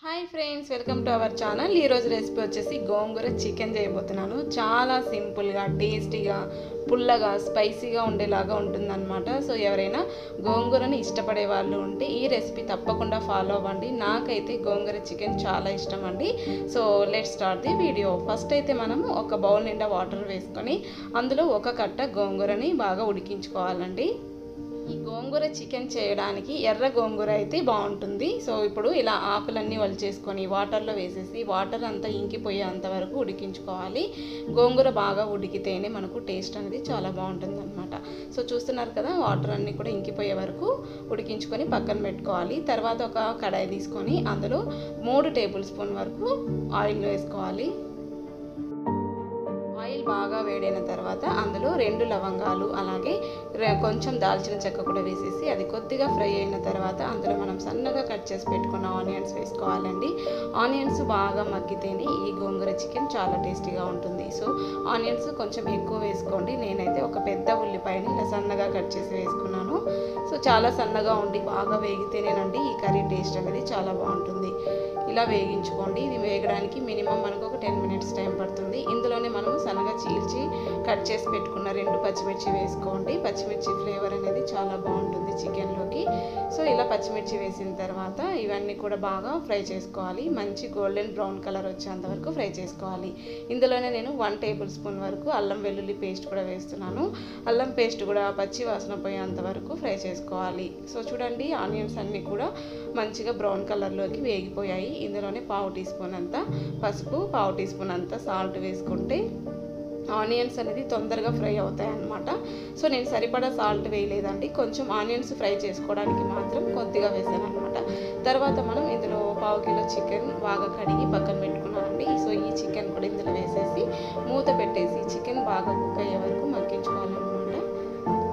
Hi friends, welcome to our channel. ఈరోజు recipe వచ్చేసి గోంగూర chicken చేయబోతున్నాను. చాలా సింపుల్గా, టేస్టీగా, పుల్లగా, స్పైసీగా ఉండేలాగా ఉంటుందన్నమాట. సో ఎవరైనా గోంగూరని ఇష్టపడే వాళ్ళు ఉంటే ఈ రెసిపీ తప్పకుండా ఫాలో అవ్వండి. నాకైతే గోంగూర చికెన్ చాలా ఇష్టం అండి. So let's start the video. First అయితే మనము ఒక బౌల్ నిండా వాటర్ వేసుకొని అందులో ఒక కట్ట గోంగూరని బాగా ఉడికించుకోవాలండి. ఈ గోంగూర చికెన్ చేయడానికి ఎర్ర గోంగూర అయితే బాగుంటుంది. సో ఇప్పుడు ఇలా ఆకులన్నీ వలిచేసుకొని వాటర్లో వేసేసి వాటర్ అంతా ఇంకిపోయేంత వరకు ఉడికించుకోవాలి. గోంగూర బాగా ఉడికితేనే మనకు టేస్ట్ అనేది చాలా బాగుంటుంది అనమాట. సో చూస్తున్నారు కదా, వాటర్ అన్నీ కూడా ఇంకిపోయే వరకు ఉడికించుకొని పక్కన పెట్టుకోవాలి. తర్వాత ఒక కడాయి తీసుకొని అందులో 3 టేబుల్ స్పూన్ వరకు ఆయిల్ వేసుకోవాలి. ఆయిల్ బాగా వేడైన తర్వాత అందులో 2 లవంగాలు అలాగే కొంచెం దాల్చిన చెక్క కూడా వేసేసి అది కొద్దిగా ఫ్రై అయిన తర్వాత అందులో మనం సన్నగా కట్ చేసి పెట్టుకున్న ఆనియన్స్ వేసుకోవాలండి. ఆనియన్స్ బాగా మగ్గితేనే ఈ గోంగూర చికెన్ చాలా టేస్టీగా ఉంటుంది. సో ఆనియన్స్ కొంచెం ఎక్కువ వేసుకోండి. నేనైతే ఒక పెద్ద ఉల్లిపాయని ఇలా సన్నగా కట్ చేసి వేసుకున్నాను. సో చాలా సన్నగా ఉండి బాగా వేగితేనేనండి ఈ కర్రీ టేస్ట్ అనేది చాలా బాగుంటుంది. ఇలా వేగించుకోండి. ఇది వేగడానికి మినిమం మనకు ఒక 10 మినిట్స్ టైం పడుతుంది. ఇందులోనే మనం సన్నగా చీల్చి కట్ చేసి పెట్టుకున్న 2 పచ్చిమిర్చి వేసుకోండి. పచ్చిమిర్చి ఫ్లేవర్ అనేది చాలా బాగుంటుంది చికెన్లోకి. సో ఇలా పచ్చిమిర్చి వేసిన తర్వాత ఇవన్నీ కూడా బాగా ఫ్రై చేసుకోవాలి. మంచి గోల్డెన్ బ్రౌన్ కలర్ వచ్చేంత వరకు ఫ్రై చేసుకోవాలి. ఇందులోనే నేను 1 టేబుల్ స్పూన్ వరకు అల్లం వెల్లుల్లి పేస్ట్ కూడా వేస్తున్నాను. అల్లం పేస్ట్ కూడా పచ్చి వాసన పోయేంత వరకు ఫ్రై చేసుకోవాలి. సో చూడండి, ఆనియన్స్ అన్నీ కూడా మంచిగా బ్రౌన్ కలర్లోకి వేగిపోయాయి. ఇందులోనే 1/2 టీ స్పూన్ అంత పసుపు, 1/2 టీ స్పూన్ అంత సాల్ట్ వేసుకుంటే ఆనియన్స్ అనేది తొందరగా ఫ్రై అవుతాయి అన్నమాట. సో నేను సరిపడా సాల్ట్ వేయలేదండి, కొంచెం ఆనియన్స్ ఫ్రై చేసుకోవడానికి మాత్రం కొద్దిగా వేసాను అనమాట. తర్వాత మనం ఇందులో 1/2 కిలో చికెన్ బాగా కడిగి పక్కన పెట్టుకున్నానండి. సో ఈ చికెన్ కూడా ఇందులో వేసేసి మూత పెట్టేసి చికెన్ బాగా కుక్ అయ్యే వరకు మగ్గించుకోవాలన్నమాట.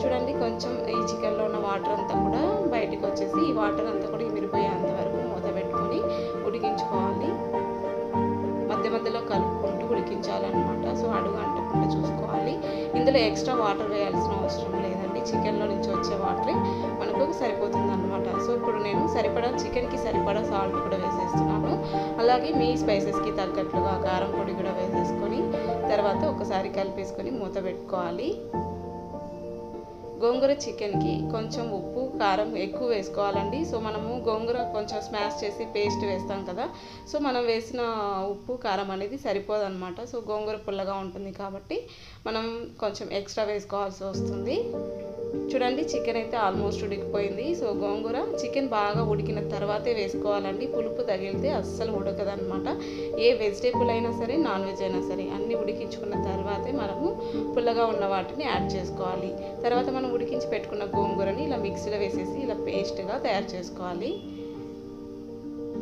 చూడండి, కొంచెం ఈ చికెన్లో ఉన్న వాటర్ అంతా కూడా బయటకు వచ్చేసి ఈ వాటర్ అంతా కూడా ఇమిరిపోయేంత వరకు మూత పెట్టుకొని ఉడికించుకోవాలి. మధ్య మధ్యలో కలుపుకుంటూ ఉడికించాలన్నమాట. సో అడుగు అంటకుండా చూసుకోవాలి. ఇందులో ఎక్స్ట్రా వాటర్ వేయాల్సిన అవసరం లేదండి. చికెన్లో నుంచి వచ్చే వాటరే మనకు సరిపోతుంది అనమాట. సో ఇప్పుడు నేను చికెన్కి సరిపడా సాల్ట్ కూడా వేసేస్తున్నాను. అలాగే మీ స్పైసెస్కి తగ్గట్లుగా కారం పొడి కూడా వేసేసుకొని తర్వాత ఒకసారి కలిపేసుకొని మూత పెట్టుకోవాలి. గోంగూర చికెన్కి కొంచెం ఉప్పు కారం ఎక్కువ వేసుకోవాలండి. సో మనము గోంగూర కొంచెం స్మాష్ చేసి పేస్ట్ వేస్తాం కదా, సో మనం వేసిన ఉప్పు కారం అనేది సరిపోదన్నమాట. సో గోంగూర పుల్లగా ఉంటుంది కాబట్టి మనం కొంచెం ఎక్స్ట్రా వేసుకోవాల్సి వస్తుంది. చూడండి, చికెన్ అయితే ఆల్మోస్ట్ ఉడికిపోయింది. సో గోంగూర చికెన్ బాగా ఉడికిన తర్వాతే వేసుకోవాలండి. పులుపు తగిలితే అస్సలు ఉడకదనమాట. ఏ వెజిటేబుల్ అయినా సరే, నాన్ వెజ్ అయినా సరే అన్నీ ఉడికించుకున్న తర్వాతే మనము పుల్లగా ఉన్న వాటిని యాడ్ చేసుకోవాలి. తర్వాత మనం ఉడికించి పెట్టుకున్న గోంగూరని ఇలా మిక్సీలో వేసేసి ఇలా పేస్ట్గా తయారు చేసుకోవాలి.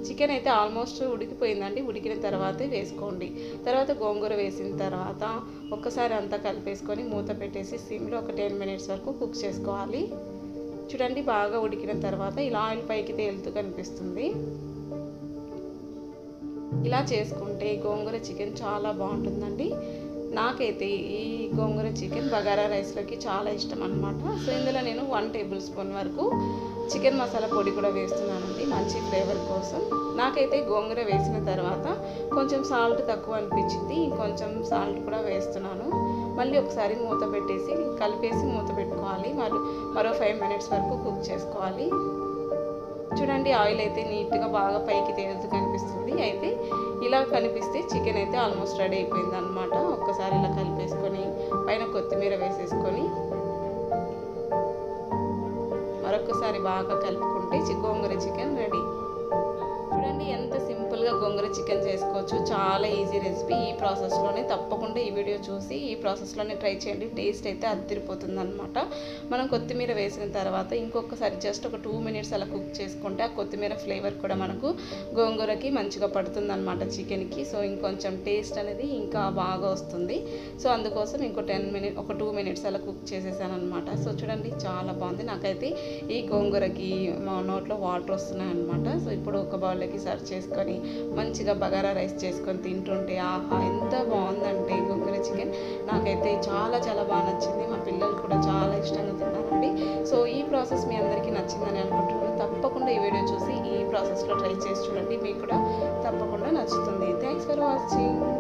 చికెన్ అయితే ఆల్మోస్ట్ ఉడికిపోయిందండి. ఉడికిన తర్వాతే వేసుకోండి. తర్వాత గోంగూర వేసిన తర్వాత ఒక్కసారి అంతా కలిపేసుకొని మూత పెట్టేసి సిమ్లో ఒక 10 మినిట్స్ వరకు కుక్ చేసుకోవాలి. చూడండి, బాగా ఉడికిన తర్వాత ఇలా ఆయిల్ పైకి తేలుతూ కనిపిస్తుంది. ఇలా చేసుకుంటే గోంగూర చికెన్ చాలా బాగుంటుందండి. నాకైతే ఈ గోంగూర చికెన్ బగారా రైస్లోకి చాలా ఇష్టం అనమాట. సో ఇందులో నేను 1 టేబుల్ స్పూన్ వరకు చికెన్ మసాలా పొడి కూడా వేస్తున్నానండి, మంచి ఫ్లేవర్ కోసం. నాకైతే గోంగూర వేసిన తర్వాత కొంచెం సాల్ట్ తక్కువ అనిపించింది, ఇంకొంచెం సాల్ట్ కూడా వేస్తున్నాను. మళ్ళీ ఒకసారి మూత పెట్టేసి కలిపేసి మూత పెట్టుకోవాలి. మరో 5 మినిట్స్ వరకు కుక్ చేసుకోవాలి. చూడండి, ఆయిల్ అయితే నీట్గా బాగా పైకి తేలుతూ కనిపిస్తుంది. అయితే ఇలా కనిపిస్తే చికెన్ అయితే ఆల్మోస్ట్ రెడీ అయిపోయింది అనమాట. ఒక్కసారి ఇలా కలిపేసుకొని పైన కొత్తిమీర వేసేసుకొని మరొకసారి బాగా కలుపుకుంటే గోంగూర చికెన్ రెడీ. చూడండి, ఎంత సింపుల్గా గోంగూర చికెన్ చేసుకోవచ్చు. చాలా ఈజీ రెసిపీ. ఈ ప్రాసెస్లోనే తప్పకుండా ఈ వీడియో చూసి ఈ ప్రాసెస్లోనే ట్రై చేయండి. టేస్ట్ అయితే అదిరిపోతుంది అనమాట. మనం కొత్తిమీర వేసిన తర్వాత ఇంకొకసారి జస్ట్ ఒక 2 మినిట్స్ అలా కుక్ చేసుకుంటే ఆ కొత్తిమీర ఫ్లేవర్ కూడా మనకు గోంగూరకి మంచిగా పడుతుంది అనమాట చికెన్కి. సో ఇంకొంచెం టేస్ట్ అనేది ఇంకా బాగా వస్తుంది. సో అందుకోసం ఒక 2 మినిట్స్ అలా కుక్ చేసేసాను అనమాట. సో చూడండి, చాలా బాగుంది. నాకైతే ఈ గోంగూరకి మా నోట్లో వాటర్ వస్తున్నాయి అనమాట. సో ఇప్పుడు ఒక బౌల్లోకి సర్వ్ చేసుకొని మంచిగా బగారా రైస్ చేసుకొని తింటుంటే ఆహా ఎంత బాగుందంటే గోంగూర చికెన్. నాకైతే చాలా చాలా బాగా నచ్చింది. మా పిల్లలు కూడా చాలా ఇష్టంగా తిన్నారండి. సో ఈ ప్రాసెస్ మీ అందరికీ నచ్చిందని అనుకుంటున్నాను. తప్పకుండా ఈ వీడియో చూసి ఈ ప్రాసెస్లో ట్రై చేసి చూడండి. మీకు కూడా ఫర్ వాచింగ్.